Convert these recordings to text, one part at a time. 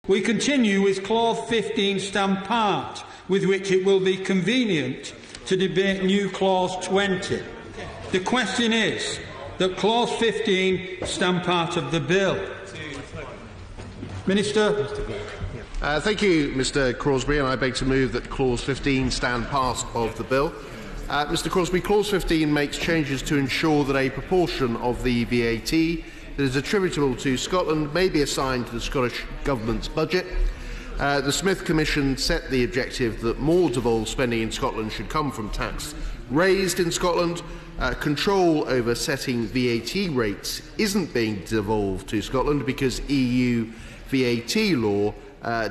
We continue with Clause 15 Stand Part, with which it will be convenient to debate new Clause 20. The question is that Clause 15 stand part of the bill. Minister. Thank you, Mr Crosbie, and I beg to move that Clause 15 stand part of the bill. Mr Crosbie, Clause 15 makes changes to ensure that a proportion of the VAT that is attributable to Scotland may be assigned to the Scottish Government's budget. The Smith Commission set the objective that more devolved spending in Scotland should come from tax raised in Scotland. Control over setting VAT rates isn't being devolved to Scotland because EU VAT law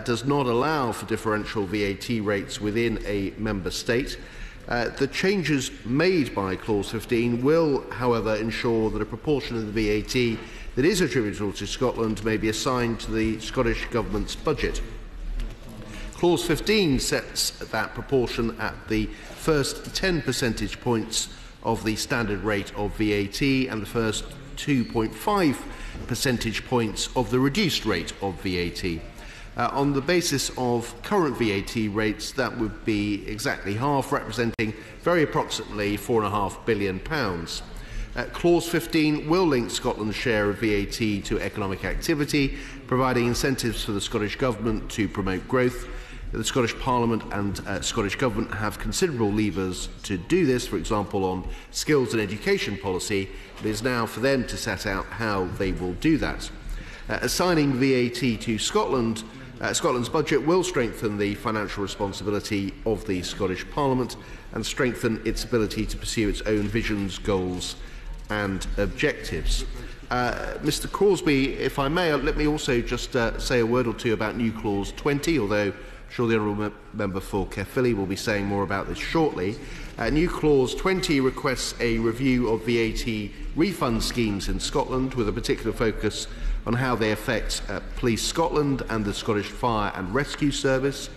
does not allow for differential VAT rates within a member state. The changes made by Clause 15 will, however, ensure that a proportion of the VAT that is attributable to Scotland may be assigned to the Scottish Government's budget. Clause 15 sets that proportion at the first 10 percentage points of the standard rate of VAT and the first 2.5 percentage points of the reduced rate of VAT. On the basis of current VAT rates, that would be exactly half, representing very approximately £4.5 billion. Clause 15 will link Scotland's share of VAT to economic activity, providing incentives for the Scottish Government to promote growth. The Scottish Parliament and Scottish Government have considerable levers to do this, for example on skills and education policy. It is now for them to set out how they will do that. Assigning VAT to Scotland, Scotland's budget will strengthen the financial responsibility of the Scottish Parliament and strengthen its ability to pursue its own visions, goals and objectives. Mr Crosbie, if I may, let me also just say a word or two about new Clause 20, although I'm sure the Honourable Member for Caerphilly will be saying more about this shortly. New Clause 20 requests a review of VAT refund schemes in Scotland, with a particular focus on how they affect Police Scotland and the Scottish Fire and Rescue Service.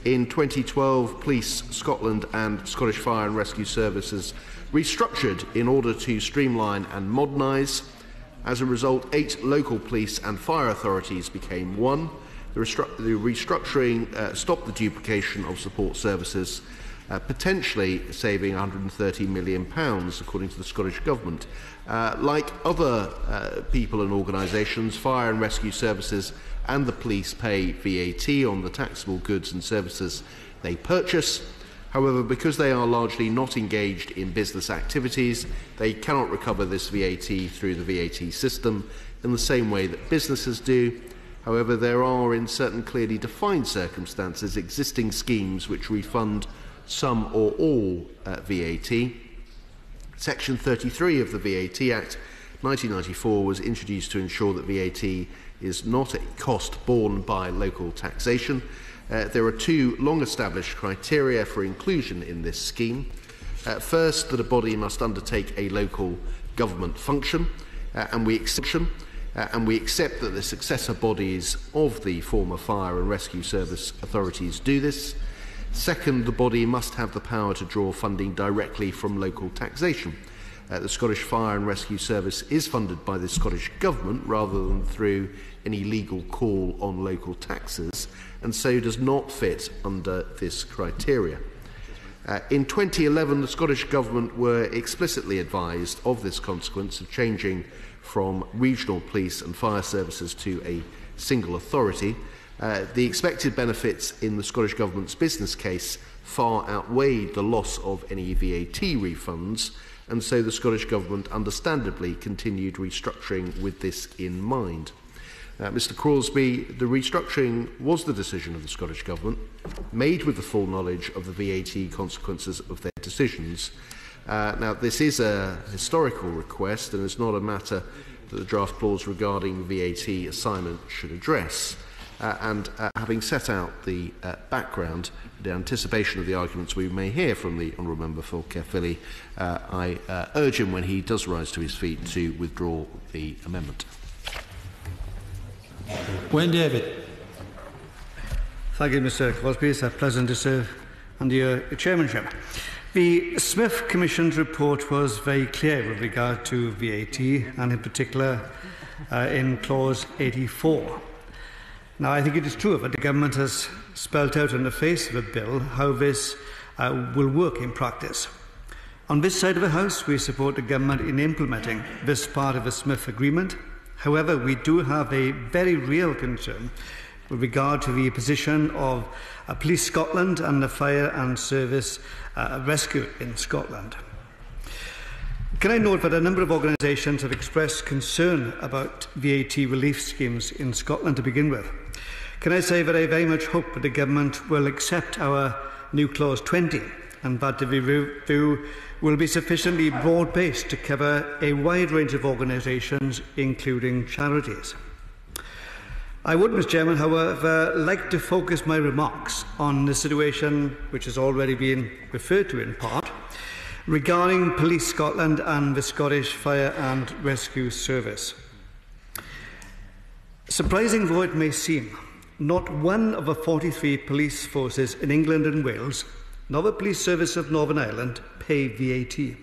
In 2012, Police Scotland and Scottish Fire and Rescue Services restructured in order to streamline and modernise. As a result, 8 local police and fire authorities became one. The restructuring stopped the duplication of support services, potentially saving £130 million, according to the Scottish Government. Like other people and organisations, fire and rescue services and the police pay VAT on the taxable goods and services they purchase. However, because they are largely not engaged in business activities, they cannot recover this VAT through the VAT system in the same way that businesses do. However, there are, in certain clearly defined circumstances, existing schemes which refund some or all VAT. Section 33 of the VAT Act 1994 was introduced to ensure that VAT is not a cost borne by local taxation. There are 2 long-established criteria for inclusion in this scheme. First, that a body must undertake a local government function, and we accept that the successor bodies of the former fire and rescue service authorities do this. Second, the body must have the power to draw funding directly from local taxation. The Scottish Fire and Rescue Service is funded by the Scottish Government rather than through any legal call on local taxes, and so does not fit under this criteria. In 2011, the Scottish Government were explicitly advised of this consequence of changing from regional police and fire services to a single authority. The expected benefits in the Scottish Government's business case far outweighed the loss of any VAT refunds, and so the Scottish Government understandably continued restructuring with this in mind. Mr Crosbie, the restructuring was the decision of the Scottish Government, made with the full knowledge of the VAT consequences of their decisions. Now, this is a historical request and is not a matter that the draft clause regarding VAT assignment should address. Having set out the background, in anticipation of the arguments we may hear from the Honourable Member for Caerphilly, I urge him, when he does rise to his feet, to withdraw the amendment. Wayne David. Thank you, Mr Crosbie. It's a pleasure to serve under your chairmanship. The Smith Commission's report was very clear with regard to VAT, and in particular in clause 84. Now, I think it is true that the government has spelt out on the face of the bill how this will work in practice. On this side of the House, we support the government in implementing this part of the Smith Agreement. However, we do have a very real concern with regard to the position of Police Scotland and the Fire and Service Rescue in Scotland. Can I note that a number of organisations have expressed concern about VAT relief schemes in Scotland to begin with? Can I say that I very much hope that the government will accept our new Clause 20 and that the review will be sufficiently broad-based to cover a wide range of organisations, including charities. I would, Mr Chairman, however, like to focus my remarks on the situation which has already been referred to in part, regarding Police Scotland and the Scottish Fire and Rescue Service. Surprising though it may seem, not one of the 43 police forces in England and Wales, nor the Police Service of Northern Ireland, pay VAT.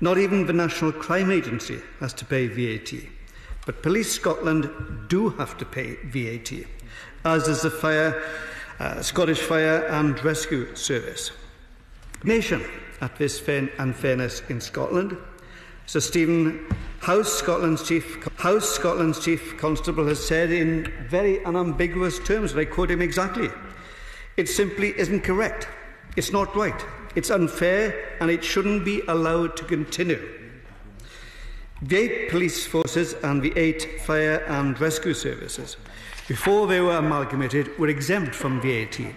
Not even the National Crime Agency has to pay VAT. But Police Scotland do have to pay VAT, as does the Scottish Fire and Rescue Service. Nation at this unfairness in Scotland. Sir Stephen House, Scotland's Chief Constable, has said in very unambiguous terms, and I quote him exactly, "It simply isn't correct. It's not right. It's unfair, and it shouldn't be allowed to continue." The 8 police forces and the 8 fire and rescue services, before they were amalgamated, were exempt from VAT.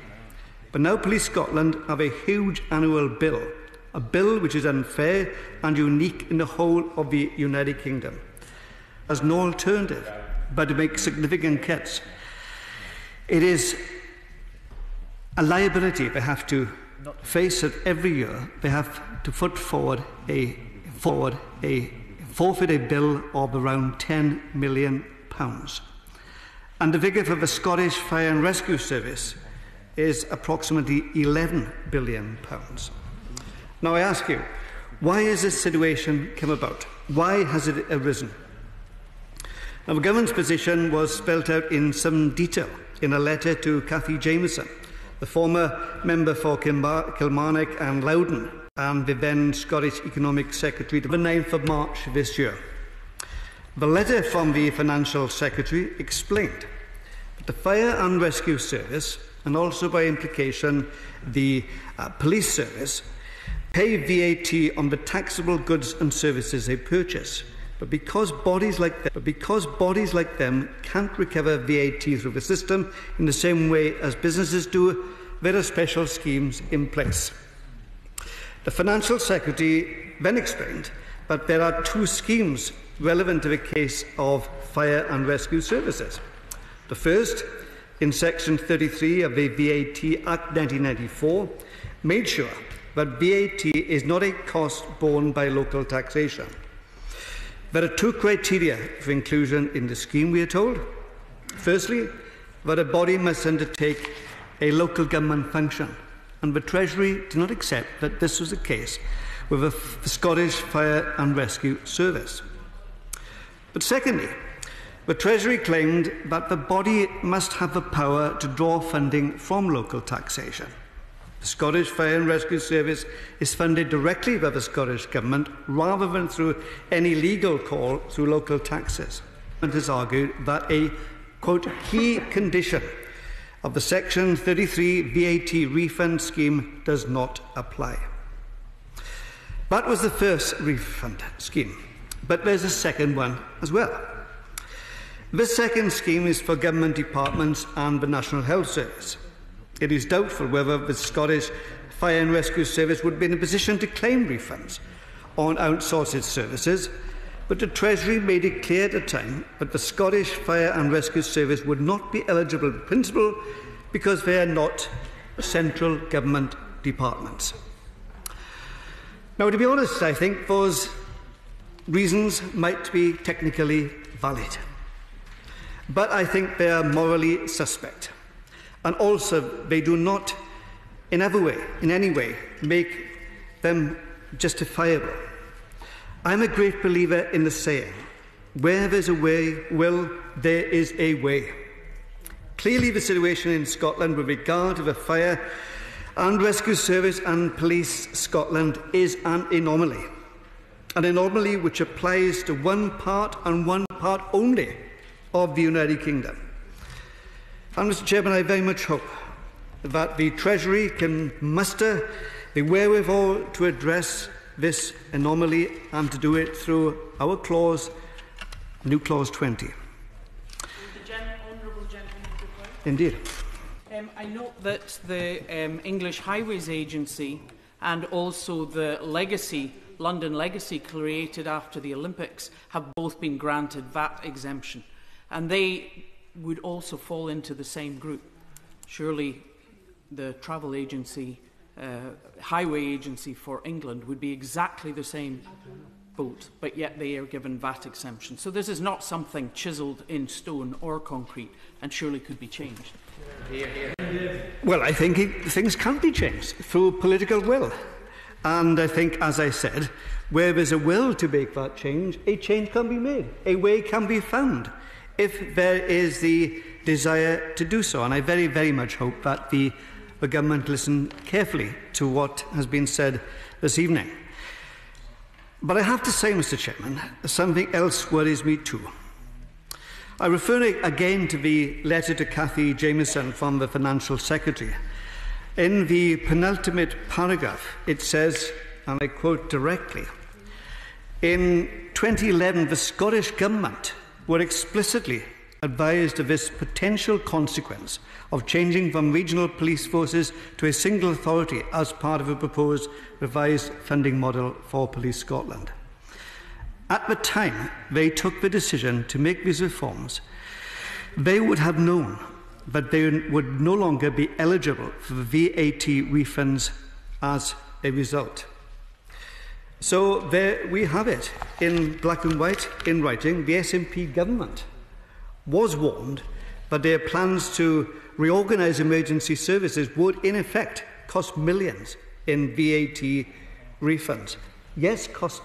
But now Police Scotland have a huge annual bill, a bill which is unfair and unique in the whole of the United Kingdom. There's no alternative but to make significant cuts. It is a liability they have to face it every year. They have to forfeit a bill of around £10 million. And the figure for the Scottish Fire and Rescue Service is approximately £11 billion. Now I ask you, why has this situation come about? Why has it arisen? Now the government's position was spelt out in some detail in a letter to Cathy Jameson, the former member for Kilmarnock and Loudon, and the then Scottish Economic Secretary, the 9th of March this year. The letter from the Financial Secretary explained that the Fire and Rescue Service, and also by implication the Police Service, pay VAT on the taxable goods and services they purchase. But because bodies like them can't recover VAT through the system in the same way as businesses do, there are special schemes in place. The Financial Secretary then explained that there are 2 schemes relevant to the case of fire and rescue services. The first, in Section 33 of the VAT Act 1994, made sure that VAT is not a cost borne by local taxation. There are 2 criteria for inclusion in the scheme, we are told. Firstly, that a body must undertake a local government function, and the Treasury did not accept that this was the case with the Scottish Fire and Rescue Service. But secondly, the Treasury claimed that the body must have the power to draw funding from local taxation. The Scottish Fire and Rescue Service is funded directly by the Scottish Government rather than through any legal call through local taxes. And has argued that a, quote, key condition of the Section 33 VAT refund scheme does not apply. That was the first refund scheme, but there's a second one as well. This second scheme is for government departments and the National Health Service. It is doubtful whether the Scottish Fire and Rescue Service would be in a position to claim refunds on outsourced services, but the Treasury made it clear at the time that the Scottish Fire and Rescue Service would not be eligible in principle because they are not central government departments. Now, to be honest, I think those reasons might be technically valid, but I think they are morally suspect, and also they do not in any way make them justifiable. I'm a great believer in the saying, where there's a way, will, there is a way. Clearly, the situation in Scotland with regard to the Fire and Rescue Service and Police Scotland is an anomaly which applies to one part and one part only of the United Kingdom. And, Mr. Chairman, I very much hope that the Treasury can muster the wherewithal to address this anomaly and to do it through our clause, new clause 20. Honourable gentleman. Indeed. I note that the English Highways Agency and also the London Legacy created after the Olympics have both been granted VAT exemption, and they would also fall into the same group. Surely the travel agency, highway agency for England would be exactly the same boat, but yet they are given VAT exemption. So this is not something chiselled in stone or concrete, and surely could be changed. Well, I think things can be changed through political will. And I think, as I said, where there's a will to make that change, a change can be made. A way can be found if there is the desire to do so. And I very, very much hope that the government listen carefully to what has been said this evening. But I have to say, Mr. Chairman, something else worries me too. I refer again to the letter to Cathy Jameson from the Financial Secretary. In the penultimate paragraph, it says, and I quote directly, "In 2011, the Scottish Government were explicitly advised of this potential consequence of changing from regional police forces to a single authority as part of a proposed revised funding model for Police Scotland. At the time they took the decision to make these reforms, they would have known that they would no longer be eligible for the VAT refunds as a result." So there we have it, in black and white, in writing. The SNP government was warned that their plans to reorganise emergency services would, in effect, cost millions in VAT refunds. Yes, cost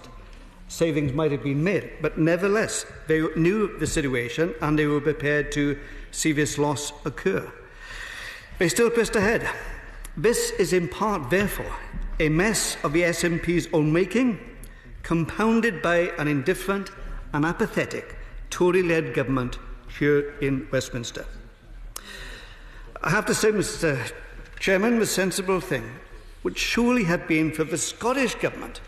savings might have been made, but nevertheless, they knew the situation and they were prepared to see this loss occur. They still pressed ahead. This is in part, therefore, a mess of the SNP's own making, compounded by an indifferent and apathetic Tory-led government here in Westminster. I have to say, Mr. Chairman, the sensible thing would surely have been for the Scottish Government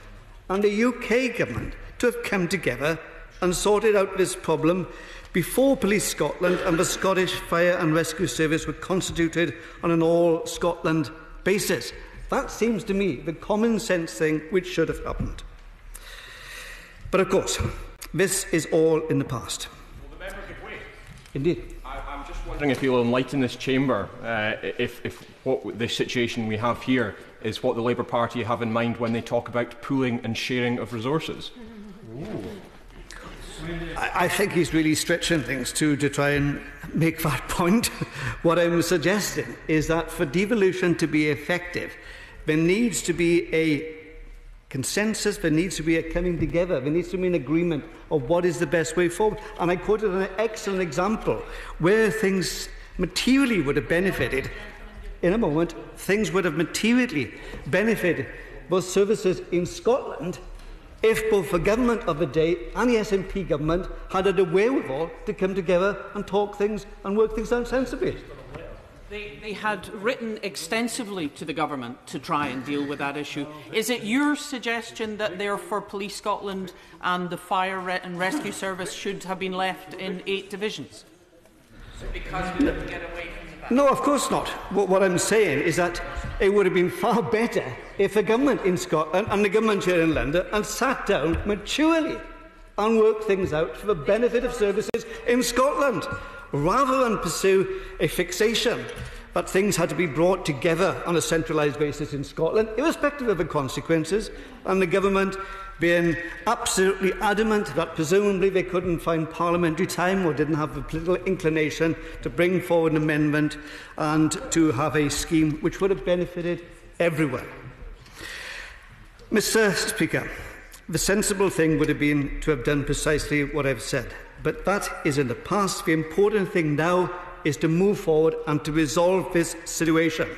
and the UK Government to have come together and sorted out this problem before Police Scotland and the Scottish Fire and Rescue Service were constituted on an all-Scotland basis. That seems to me the common sense thing which should have happened. But of course, this is all in the past. Well, the member could wait. Indeed. I'm just wondering if you'll enlighten this chamber if what the situation we have here is what the Labour Party have in mind when they talk about pooling and sharing of resources. I think he's really stretching things to try and make that point. What I'm suggesting is that for devolution to be effective, there needs to be a consensus, there needs to be a coming together, there needs to be an agreement of what is the best way forward. And I quoted an excellent example where things materially would have benefited. In a moment, things would have materially benefited both services in Scotland if both the government of the day and the SNP government had the wherewithal to come together and talk things and work things out sensibly. They had written extensively to the government to try and deal with that issue. Is it your suggestion that therefore Police Scotland and the Fire and Rescue Service should have been left in 8 divisions? Because we didn't get away from the VAT? No, of course not. What I'm saying is that it would have been far better if the government in Scotland and the government here in London had sat down maturely and worked things out for the benefit of services in Scotland, rather than pursue a fixation that things had to be brought together on a centralised basis in Scotland, irrespective of the consequences, and the government being absolutely adamant that presumably they couldn't find parliamentary time or didn't have the political inclination to bring forward an amendment and to have a scheme which would have benefited everyone. Mr. Speaker, the sensible thing would have been to have done precisely what I've said, but that is in the past. The important thing now is to move forward and to resolve this situation.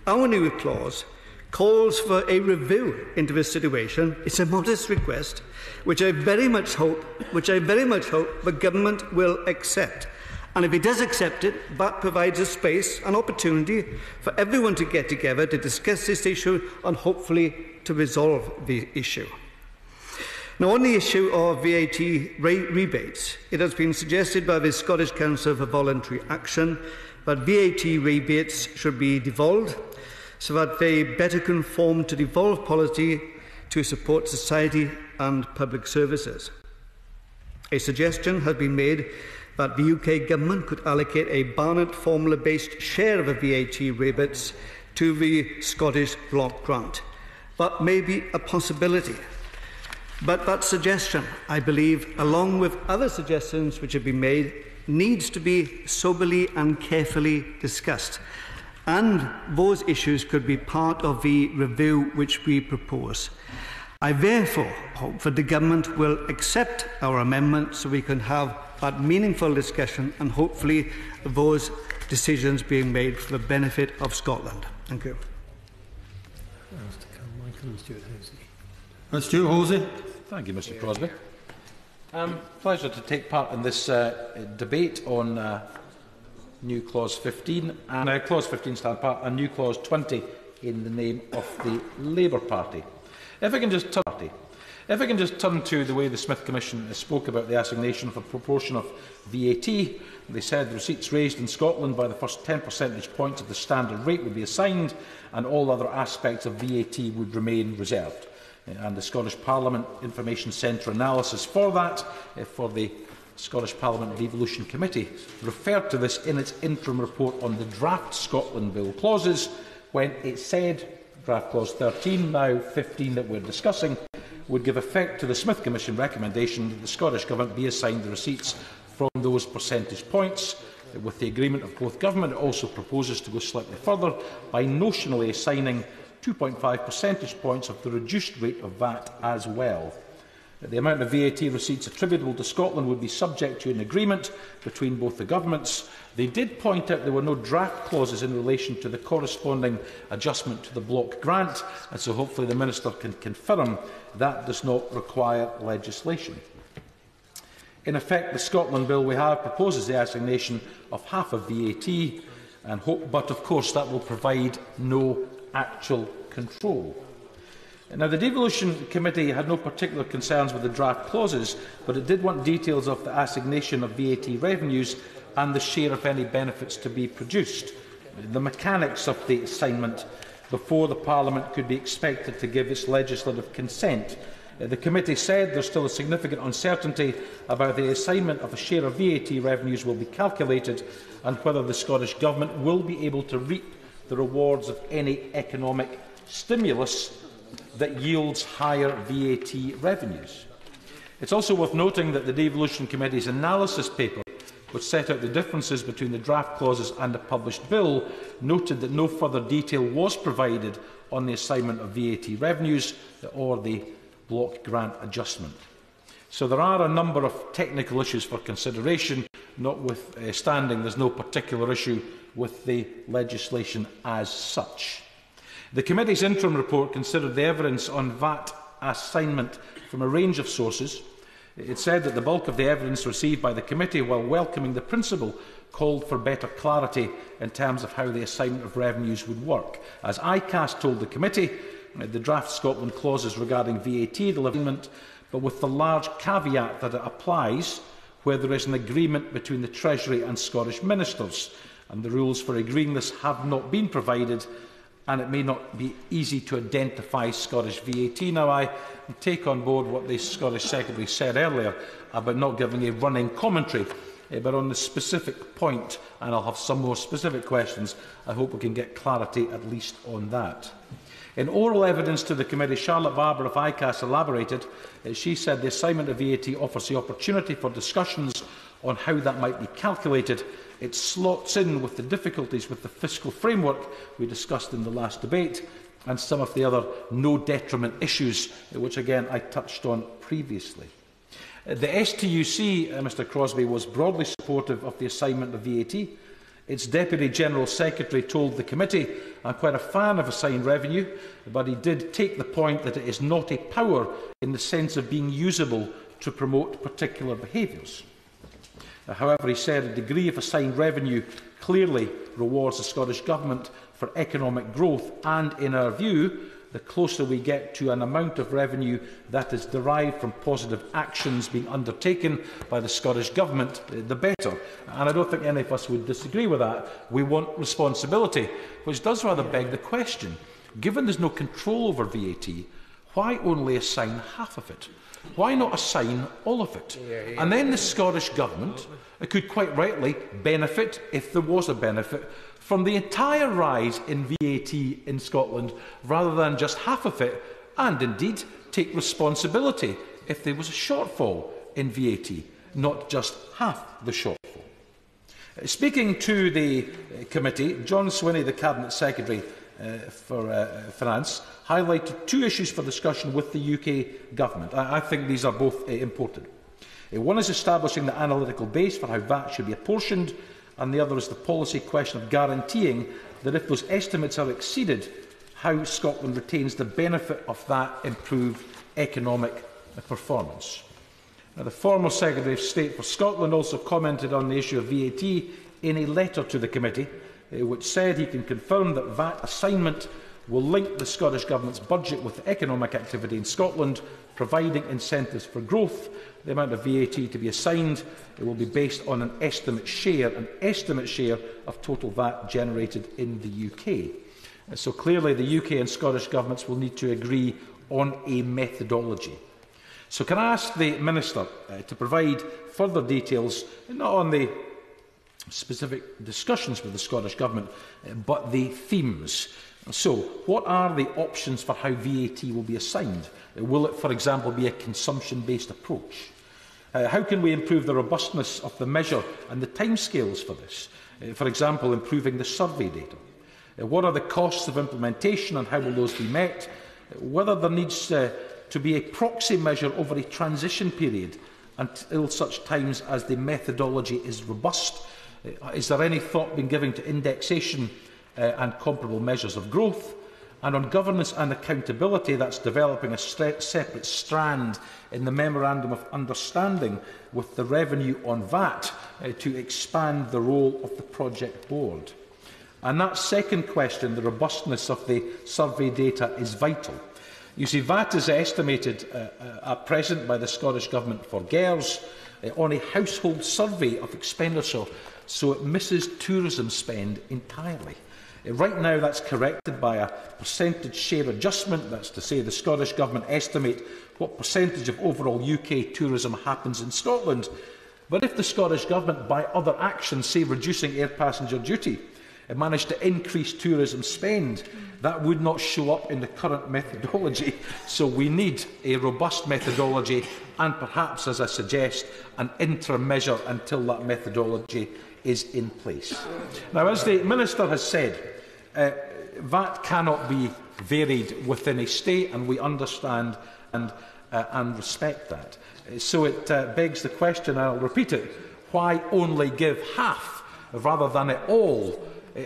Our new clause calls for a review into this situation. It's a modest request, which I very much hope the government will accept. And if it does accept it, that provides a space, an opportunity for everyone to get together to discuss this issue and hopefully to resolve the issue. Now, on the issue of VAT rebates, it has been suggested by the Scottish Council for Voluntary Action that VAT rebates should be devolved so that they better conform to devolved policy to support society and public services. A suggestion has been made that the UK Government could allocate a Barnett formula-based share of the VAT rebates to the Scottish Block Grant. That may be a possibility. But that suggestion, I believe, along with other suggestions which have been made, needs to be soberly and carefully discussed. And those issues could be part of the review which we propose. I therefore hope that the Government will accept our amendment so we can have that meaningful discussion and hopefully those decisions being made for the benefit of Scotland. Thank you. Alistair, Carmichael and Stewart Hosie. Stewart Hosie. Thank you, Mr Crosbie. Pleasure to take part in this debate on new clause 15 and clause 15 stand part and new clause 20 in the name of the Labour Party. If I can just turn to the way the Smith Commission spoke about the assignation of a proportion of VAT. They said the receipts raised in Scotland by the first 10 percentage points of the standard rate would be assigned and all other aspects of VAT would remain reserved. And the Scottish Parliament Information Centre analysis for that, for the Scottish Parliament Devolution Committee, referred to this in its interim report on the draft Scotland Bill clauses when it said, draft clause 13, now 15 that we're discussing, would give effect to the Smith Commission recommendation that the Scottish Government be assigned the receipts from those percentage points. With the agreement of both government, it also proposes to go slightly further by notionally assigning 2.5 percentage points of the reduced rate of VAT as well. The amount of VAT receipts attributable to Scotland would be subject to an agreement between both the governments. They did point out there were no draft clauses in relation to the corresponding adjustment to the block grant, and so hopefully the Minister can confirm that does not require legislation. In effect, the Scotland Bill we have proposes the assignation of half of VAT, but of course that will provide no actual control. Now, the Devolution Committee had no particular concerns with the draft clauses, but it did want details of the assignation of VAT revenues and the share of any benefits to be produced, the mechanics of the assignment before the Parliament could be expected to give its legislative consent. The committee said there is still a significant uncertainty about the assignment of a share of VAT revenues will be calculated and whether the Scottish Government will be able to reap the rewards of any economic stimulus that yields higher VAT revenues. It is also worth noting that the Devolution Committee's analysis paper, which set out the differences between the draft clauses and the published bill, noted that no further detail was provided on the assignment of VAT revenues or the block grant adjustment. So there are a number of technical issues for consideration, notwithstanding there is no particular issue with the legislation as such. The committee's interim report considered the evidence on VAT assignment from a range of sources. It said that the bulk of the evidence received by the committee, while welcoming the principle, called for better clarity in terms of how the assignment of revenues would work. As ICAS told the committee, the draft Scotland clauses regarding VAT deliverment, but with the large caveat that it applies where there is an agreement between the Treasury and Scottish ministers, and the rules for agreeing this have not been provided, and it may not be easy to identify Scottish VAT. Now, I take on board what the Scottish Secretary said earlier about not giving a running commentary, but on the specific point, and I'll have some more specific questions, I hope we can get clarity at least on that. In oral evidence to the committee, Charlotte Barber of ICAS elaborated. She said the assignment of VAT offers the opportunity for discussions on how that might be calculated. It slots in with the difficulties with the fiscal framework we discussed in the last debate and some of the other no detriment issues, which again I touched on previously. The STUC, Mr Crosbie, was broadly supportive of the assignment of VAT Its Deputy General Secretary told the committee, "I'm quite a fan of assigned revenue, but he did take the point that it is not a power in the sense of being usable to promote particular behaviours." However, he said a degree of assigned revenue clearly rewards the Scottish Government for economic growth, and in our view, the closer we get to an amount of revenue that is derived from positive actions being undertaken by the Scottish Government, the better. And I don't think any of us would disagree with that. We want responsibility, which does rather beg the question, given there's no control over VAT, why only assign half of it? Why not assign all of it? And then the Scottish Government could quite rightly benefit, if there was a benefit, from the entire rise in VAT in Scotland, rather than just half of it, and indeed take responsibility if there was a shortfall in VAT, not just half the shortfall. Speaking to the committee, John Swinney, the Cabinet Secretary for Finance, highlighted two issues for discussion with the UK Government. I think these are both important. One is establishing the analytical base for how VAT should be apportioned, and the other is the policy question of guaranteeing that if those estimates are exceeded, how Scotland retains the benefit of that improved economic performance. Now, the former Secretary of State for Scotland also commented on the issue of VAT in a letter to the committee, which said he can confirm that VAT assignment will link the Scottish Government's budget with economic activity in Scotland, providing incentives for growth. The amount of VAT to be assigned will be based on an estimate share of total VAT generated in the UK. So clearly the UK and Scottish Governments will need to agree on a methodology. So can I ask the Minister to provide further details, not on the specific discussions with the Scottish Government, but the themes. So, what are the options for how VAT will be assigned? Will it, for example, be a consumption-based approach? How can we improve the robustness of the measure and the timescales for this? For example, improving the survey data. What are the costs of implementation and how will those be met? Whether there needs to be a proxy measure over a transition period until such times as the methodology is robust. Is there any thought being given to indexation and comparable measures of growth? And on governance and accountability, that's developing a separate strand in the Memorandum of Understanding with the revenue on VAT to expand the role of the project board. And that second question, the robustness of the survey data, is vital. You see, VAT is estimated at present by the Scottish Government for GERS on a household survey of expenditure, so it misses tourism spend entirely. Right now, that's corrected by a percentage share adjustment. That's to say the Scottish Government estimate what percentage of overall UK tourism happens in Scotland. But if the Scottish Government, by other actions, say reducing air passenger duty, managed to increase tourism spend, that would not show up in the current methodology. So we need a robust methodology and perhaps, as I suggest, an interim measure until that methodology is in place. Now, as the Minister has said, VAT cannot be varied within a state, and we understand and respect that. So it begs the question, and I'll repeat it, why only give half rather than it all?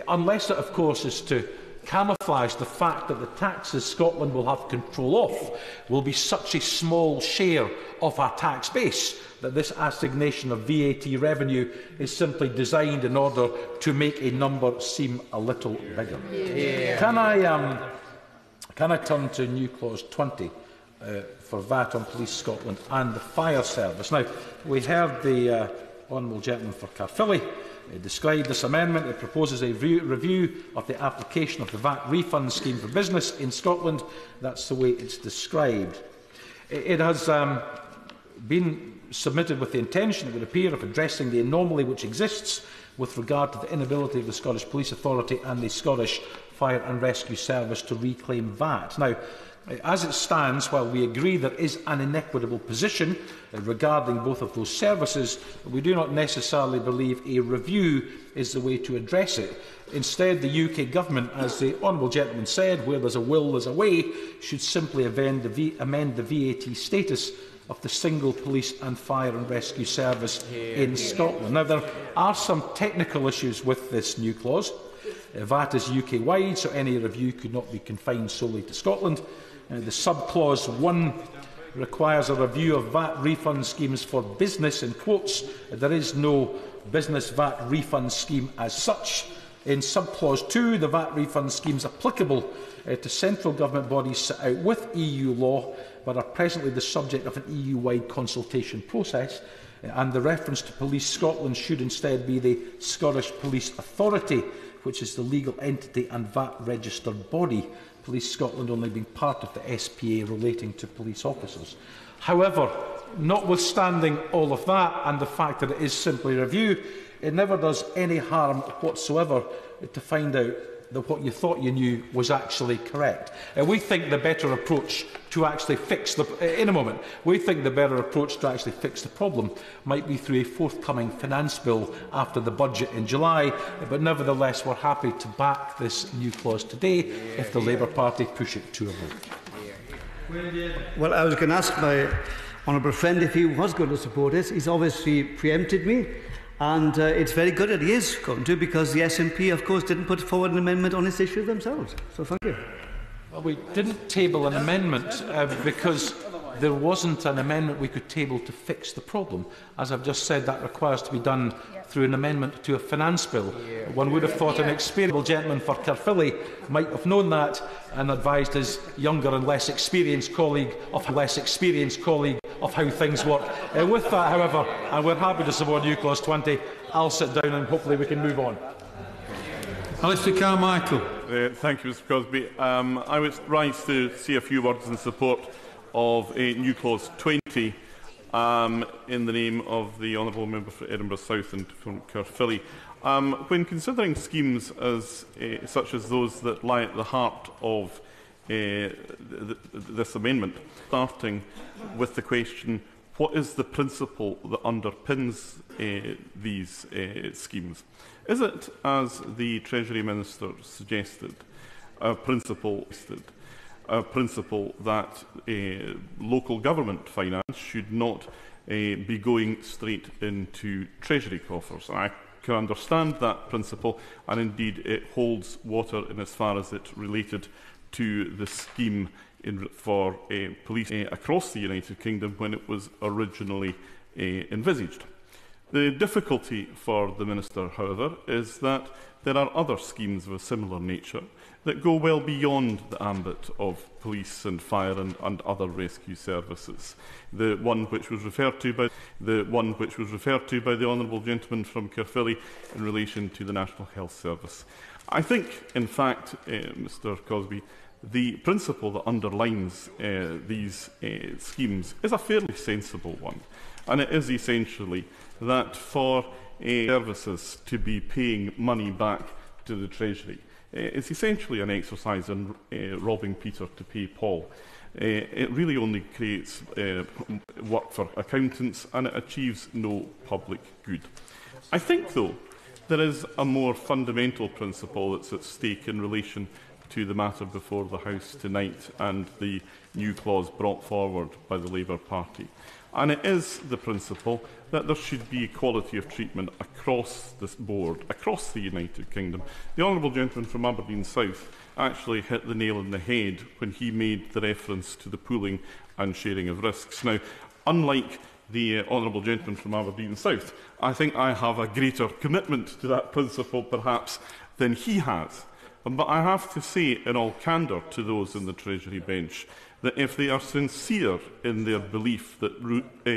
Unless it, of course, is to camouflage the fact that the taxes Scotland will have control of will be such a small share of our tax base that this assignation of VAT revenue is simply designed in order to make a number seem a little bigger. Yeah. Can I turn to new clause 20 for VAT on Police Scotland and the Fire Service? Now, we heard the Honourable Gentleman for Caerphilly describe this amendment. It proposes a review of the application of the VAT refund scheme for business in Scotland. That's the way it's described. It has been submitted with the intention, it would appear, of addressing the anomaly which exists with regard to the inability of the Scottish Police Authority and the Scottish Fire and Rescue Service to reclaim VAT. Now, as it stands, while we agree there is an inequitable position regarding both of those services, we do not necessarily believe a review is the way to address it. Instead, the UK Government, as the Honourable Gentleman said, where there's a will, there's a way, should simply amend the VAT status of the single police and fire and rescue service in Scotland. Now, there are some technical issues with this new clause. VAT is UK-wide, so any review could not be confined solely to Scotland. The sub-clause 1 requires a review of VAT refund schemes for business, in quotes. There is no business VAT refund scheme as such. In sub-clause 2, the VAT refund schemes applicable to central government bodies set out with EU law, but are presently the subject of an EU-wide consultation process. And the reference to Police Scotland should instead be the Scottish Police Authority, which is the legal entity and VAT-registered body, Police Scotland only being part of the SPA relating to police officers. However, notwithstanding all of that and the fact that it is simply a review, it never does any harm whatsoever to find out that what you thought you knew was actually correct. We think the better approach to actually fix the problem might be through a forthcoming finance bill after the budget in July, but nevertheless we're happy to back this new clause today if the Labour Party push it to a vote. Well, I was going to ask my honourable friend if he was going to support it. He's obviously preempted me. And it's very good that he is going to, because the SNP, of course, didn't put forward an amendment on this issue themselves. So thank you. Well, we didn't table an amendment because there wasn't an amendment we could table to fix the problem. As I've just said, that requires to be done through an amendment to a finance bill. One would have thought an experienced gentleman for Caerphilly might have known that and advised his younger and less experienced colleague of how things work. With that, however, and we're happy to support new clause 20, I'll sit down and hopefully we can move on. Alistair Carmichael. Thank you, Mr Crosbie. I would rise to say a few words in support of a new clause 20 in the name of the Honourable Member for Edinburgh South and from Caerphilly. When considering schemes such as those that lie at the heart of this amendment, starting with the question, what is the principle that underpins these schemes? Is it, as the Treasury Minister suggested, a principle that local government finance should not be going straight into Treasury coffers? I can understand that principle, and indeed it holds water in as far as it related to the scheme for police across the United Kingdom when it was originally envisaged. The difficulty for the Minister, however, is that there are other schemes of a similar nature that go well beyond the ambit of police and fire and other rescue services. The one which was referred to by the honourable gentleman from Caerphilly in relation to the National Health Service. I think, in fact, Mr Crosbie, the principle that underlines these schemes is a fairly sensible one, and it is essentially that for services to be paying money back to the Treasury, it's essentially an exercise in robbing Peter to pay Paul. It really only creates work for accountants, and it achieves no public good. I think, though, there is a more fundamental principle that's at stake in relation to the matter before the House tonight and the new clause brought forward by the Labour Party. And it is the principle that there should be equality of treatment across this board, across the United Kingdom. The honourable gentleman from Aberdeen South actually hit the nail on the head when he made the reference to the pooling and sharing of risks. Now, unlike the honourable gentleman from Aberdeen South, I think I have a greater commitment to that principle, perhaps, than he has. But I have to say, in all candour to those in the Treasury bench, that if they are sincere in their belief that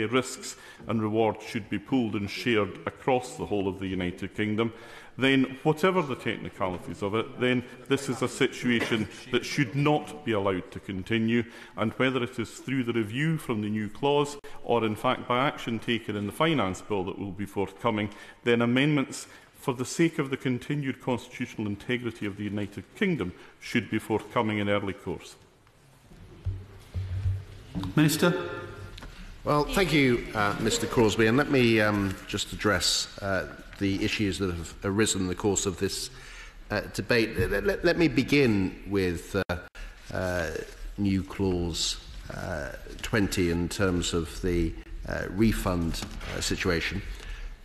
risks and rewards should be pooled and shared across the whole of the United Kingdom, then whatever the technicalities of it, then this is a situation that should not be allowed to continue, and whether it is through the review from the new clause or in fact by action taken in the finance bill that will be forthcoming, then amendments for the sake of the continued constitutional integrity of the United Kingdom should be forthcoming in early course. Minister. Well, thank you, Mr Crosbie, and let me just address the issues that have arisen in the course of this debate. Let me begin with new clause 20 in terms of the refund situation.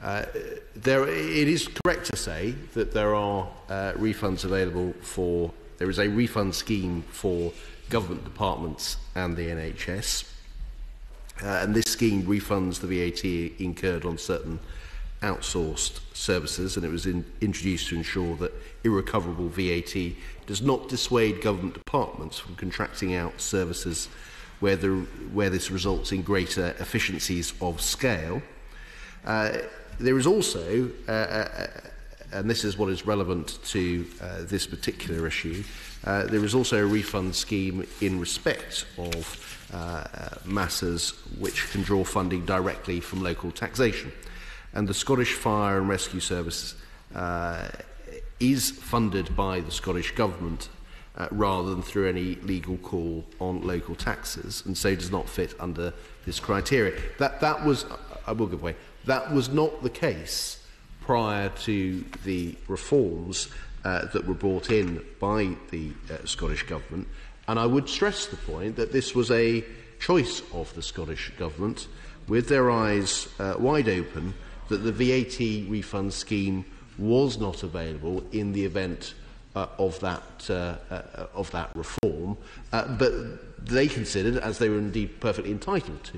It is correct to say that there are refunds available for. There is a refund scheme for government departments and the NHS, and this scheme refunds the VAT incurred on certain outsourced services, and it was introduced to ensure that irrecoverable VAT does not dissuade government departments from contracting out services where this results in greater efficiencies of scale. There is also, and this is what is relevant to this particular issue, there is also a refund scheme in respect of matters which can draw funding directly from local taxation. And the Scottish Fire and Rescue Service is funded by the Scottish Government rather than through any legal call on local taxes, and so does not fit under this criteria. That was, I will give way, that was not the case prior to the reforms that were brought in by the Scottish Government, and I would stress the point that this was a choice of the Scottish Government, with their eyes wide open, that the VAT refund scheme was not available in the event of that reform, but they considered, as they were indeed perfectly entitled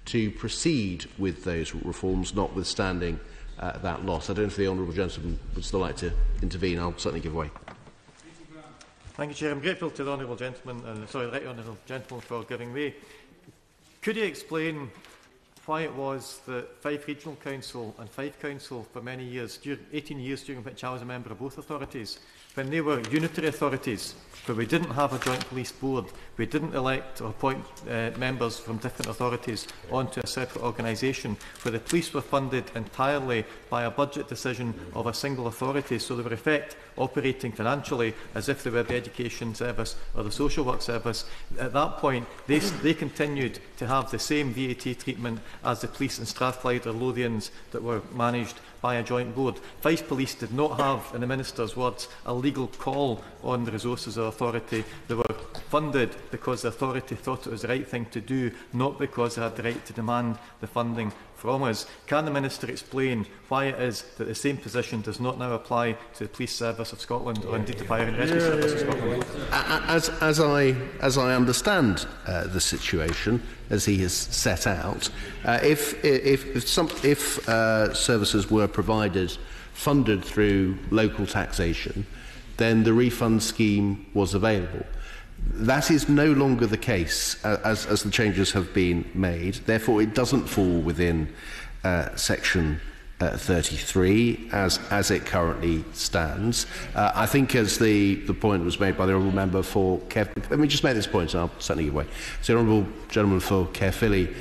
to proceed with those reforms, notwithstanding that loss. I don't know if the honourable gentleman would still like to intervene. I'll certainly give way. Thank you, Chair. I'm grateful to the honourable gentleman, right honourable gentleman, for giving way. Could you explain why it was that Fife Regional Council and Fife Council for many years, 18 years during which I was a member of both authorities, when they were unitary authorities, where we didn't have a joint police board, we didn't elect or appoint members from different authorities onto a separate organisation, where the police were funded entirely by a budget decision of a single authority, so they were in effect operating financially as if they were the education service or the social work service. At that point, they continued to have the same VAT treatment as the police in Strathclyde or Lothians that were managed by a joint board. Fife Police did not have, in the Minister's words, a legal call on the resources of authority. They were funded because the authority thought it was the right thing to do, not because they had the right to demand the funding from us. Can the Minister explain why it is that the same position does not now apply to the Police Service of Scotland, or indeed the Fire and Rescue Service of Scotland? As I understand the situation, as he has set out, if services were provided, funded through local taxation, then the refund scheme was available. That is no longer the case as the changes have been made. Therefore, it doesn't fall within section 33 as it currently stands. I think, as the point was made by the honourable member for Caerphilly, let me just make this point, and I'll certainly give way. So the honourable gentleman for Caerphilly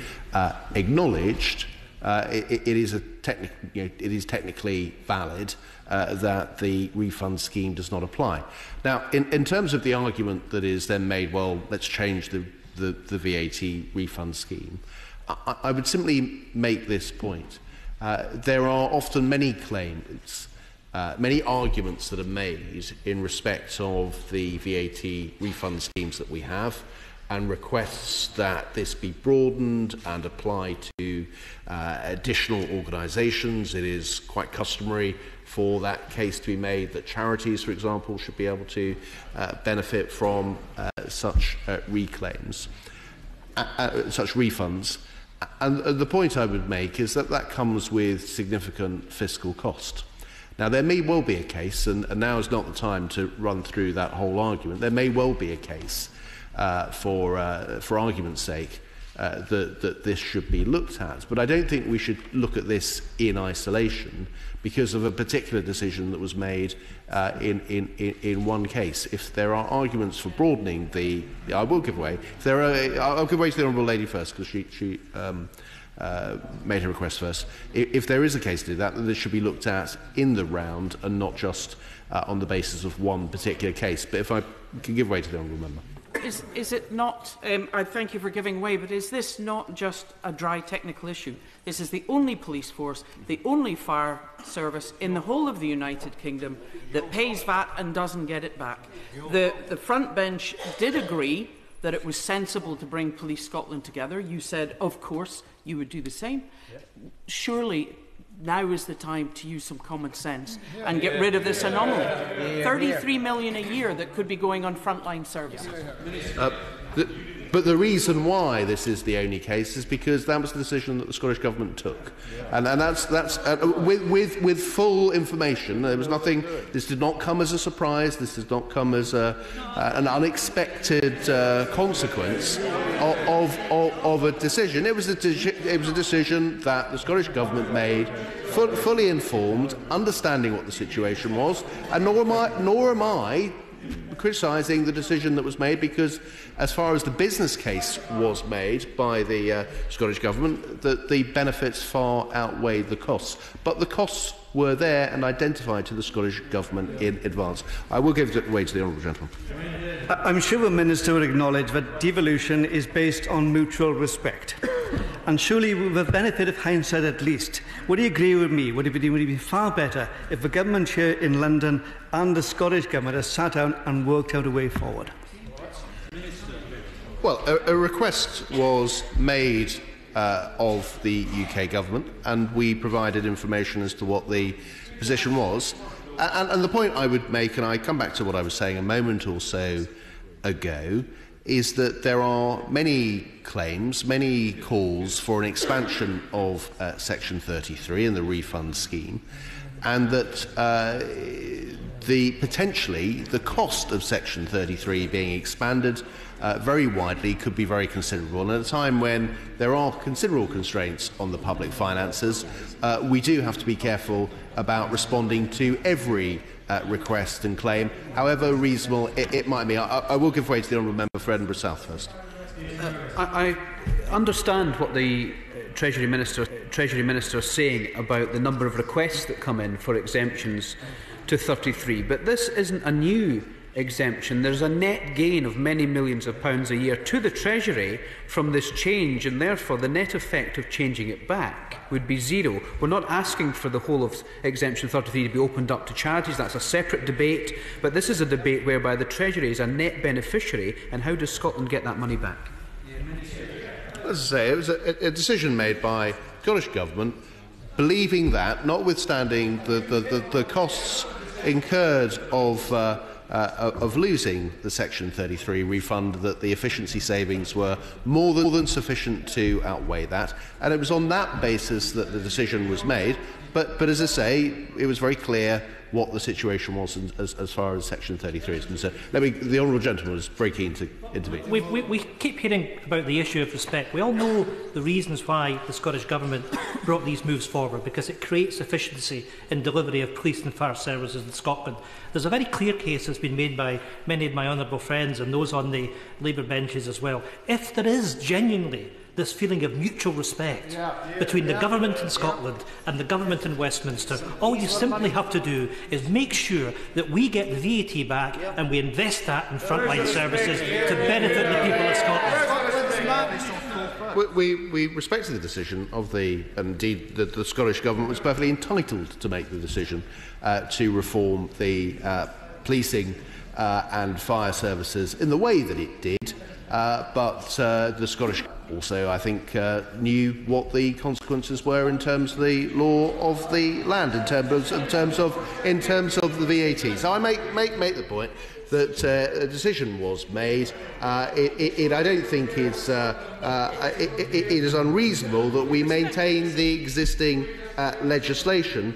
acknowledged it is technically valid that the refund scheme does not apply. Now, in terms of the argument that is then made, well, let's change the VAT refund scheme, I would simply make this point. There are often many claims, many arguments that are made in respect of the VAT refund schemes that we have, and requests that this be broadened and apply to additional organisations. It is quite customary for that case to be made that charities, for example, should be able to benefit from such reclaims, such refunds. And the point I would make is that that comes with significant fiscal cost. Now, there may well be a case, and now is not the time to run through that whole argument, there may well be a case for argument's sake, that this should be looked at. But I don't think we should look at this in isolation because of a particular decision that was made in one case. If there are arguments for broadening I will give way. If there are, I'll give way to the honourable lady first, because she made her request first. If there is a case to do that, then this should be looked at in the round and not just on the basis of one particular case. But if I can give way to the honourable member. Is it not, I thank you for giving way, but is this not just a dry technical issue? This is the only police force, the only fire service in the whole of the United Kingdom that pays VAT and doesn't get it back. The front bench did agree that it was sensible to bring Police Scotland together. You said, of course, you would do the same. Surely now is the time to use some common sense and get rid of this anomaly. 33 million a year that could be going on frontline services. But the reason why this is the only case is because that was the decision that the Scottish Government took. And that's with full information. There was nothing, this did not come as a surprise, this did not come as an unexpected consequence of a decision. It was a decision that the Scottish Government made, fully informed, understanding what the situation was, and nor am I criticising the decision that was made, because as far as the business case was made by the Scottish Government, the benefits far outweighed the costs. But the costs were there and identified to the Scottish Government in advance. I will give it way to the honourable gentleman. I'm sure the Minister would acknowledge that devolution is based on mutual respect. And surely, with the benefit of hindsight at least, would he agree with me? Would it be far better if the government here in London and the Scottish Government had sat down and worked out a way forward? Well, a request was made of the UK Government, and we provided information as to what the position was. And the point I would make, and I come back to what I was saying a moment or so ago, is that there are many claims, many calls for an expansion of Section 33 and the refund scheme, and that potentially the cost of Section 33 being expanded very widely could be very considerable. And at a time when there are considerable constraints on the public finances, we do have to be careful about responding to every request and claim, however reasonable it might be. I will give way to the honourable member for Edinburgh South first. I understand what the Treasury Minister is saying about the number of requests that come in for exemptions to 33, but this isn't a new exemption. There's a net gain of many millions of pounds a year to the Treasury from this change, and therefore the net effect of changing it back would be zero. We're not asking for the whole of exemption 33 to be opened up to charities. That's a separate debate, but this is a debate whereby the Treasury is a net beneficiary, and how does Scotland get that money back? As I say, it was a decision made by the Scottish Government, believing that, notwithstanding the costs incurred of losing the Section 33 refund, that the efficiency savings were more than sufficient to outweigh that. And it was on that basis that the decision was made. But as I say, it was very clear what the situation was as far as Section 33 is concerned. The honourable gentleman was very keen to intervene. We keep hearing about the issue of respect. We all know the reasons why the Scottish Government brought these moves forward, because it creates efficiency in delivery of police and fire services in Scotland. There's a very clear case that's been made by many of my honourable friends and those on the Labour benches as well. If there is genuinely this feeling of mutual respect between the government in Scotland and the government in Westminster, all you simply have to do is make sure that we get the VAT back and we invest that in frontline services to benefit the people of Scotland. We respected the decision of and indeed the Scottish Government was perfectly entitled to make the decision to reform the policing and fire services in the way that it did. But the Scottish also, I think, knew what the consequences were in terms of the law of the land, in terms of the VAT. So I make the point that a decision was made. I don't think it is unreasonable that we maintain the existing legislation,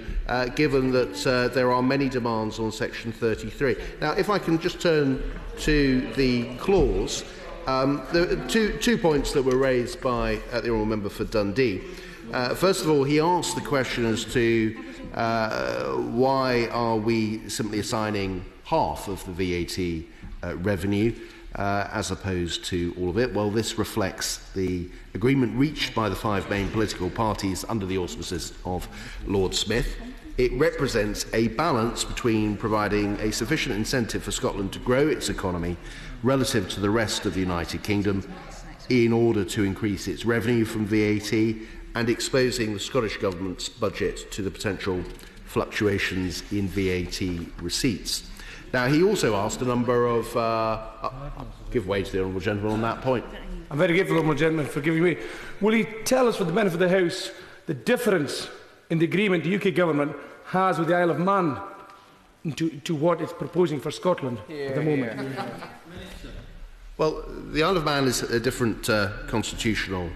given that there are many demands on Section 33. Now, if I can just turn to the clause. There are two points that were raised by the honourable member for Dundee. First of all, he asked the question as to why are we simply assigning half of the VAT revenue as opposed to all of it. Well, this reflects the agreement reached by the five main political parties under the auspices of Lord Smith. It represents a balance between providing a sufficient incentive for Scotland to grow its economy relative to the rest of the United Kingdom in order to increase its revenue from VAT and exposing the Scottish Government's budget to the potential fluctuations in VAT receipts. Now, he also asked a number of... I'll give way to the honourable gentleman on that point. I'm very grateful, honourable gentleman, for giving way. Will he tell us, for the benefit of the House, the difference in the agreement the UK Government has with the Isle of Man to what it's proposing for Scotland at the moment? Well, the Isle of Man is a different constitutional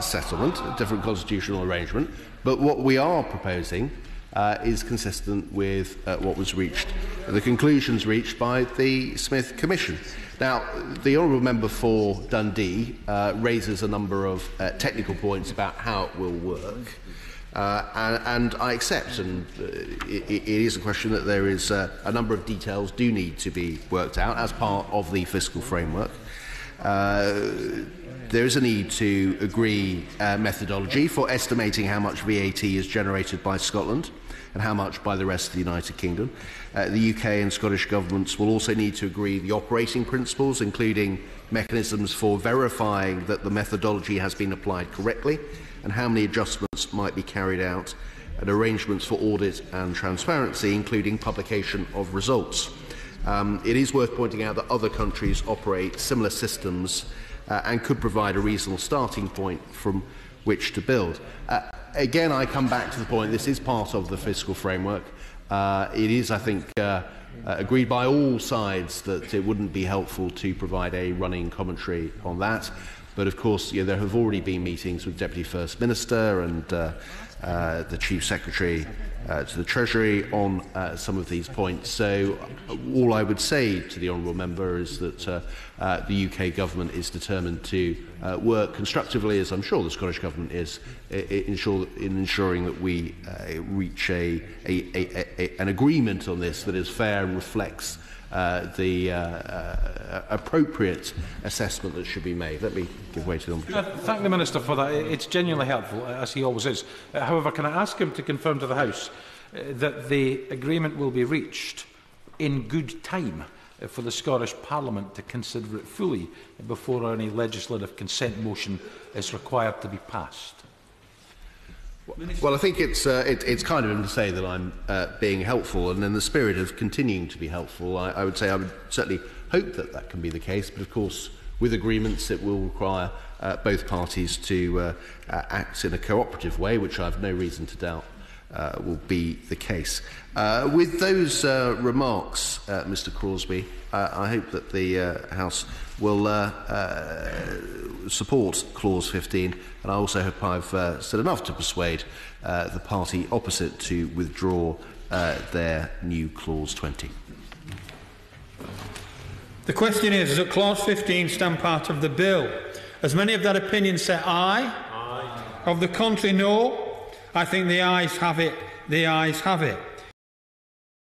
settlement, a different constitutional arrangement, but what we are proposing is consistent with what was reached, the conclusions reached by the Smith Commission. Now, the honourable member for Dundee raises a number of technical points about how it will work, and I accept, and it is a question that there is a number of details do need to be worked out as part of the fiscal framework. There is a need to agree methodology for estimating how much VAT is generated by Scotland and how much by the rest of the United Kingdom. The UK and Scottish governments will also need to agree the operating principles, including mechanisms for verifying that the methodology has been applied correctly and how many adjustments might be carried out, and arrangements for audit and transparency, including publication of results. It is worth pointing out that other countries operate similar systems and could provide a reasonable starting point from which to build. Again, I come back to the point, this is part of the fiscal framework. It is, I think, agreed by all sides that it wouldn't be helpful to provide a running commentary on that. But of course, there have already been meetings with Deputy First Minister and the Chief Secretary to the Treasury on some of these points. So all I would say to the honourable member is that the UK government is determined to work constructively, as I'm sure the Scottish government is, in ensuring that we reach an agreement on this that is fair and reflects the appropriate assessment that should be made. Let me give way to them. Thank the Minister for that. It's genuinely helpful, as he always is. However, can I ask him to confirm to the House that the agreement will be reached in good time for the Scottish Parliament to consider it fully before any legislative consent motion is required to be passed? Well, I think it's kind of him to say that I'm being helpful, and in the spirit of continuing to be helpful, I would say I would certainly hope that that can be the case. But of course, with agreements, it will require both parties to act in a cooperative way, which I have no reason to doubt will be the case. With those remarks, Mr. Crosbie, I hope that the House will support Clause 15, and I also hope I've said enough to persuade the party opposite to withdraw their new Clause 20. The question is that Clause 15 stand part of the bill? As many of that opinion say aye? Aye. Of the contrary, no? I think the ayes have it. The ayes have it.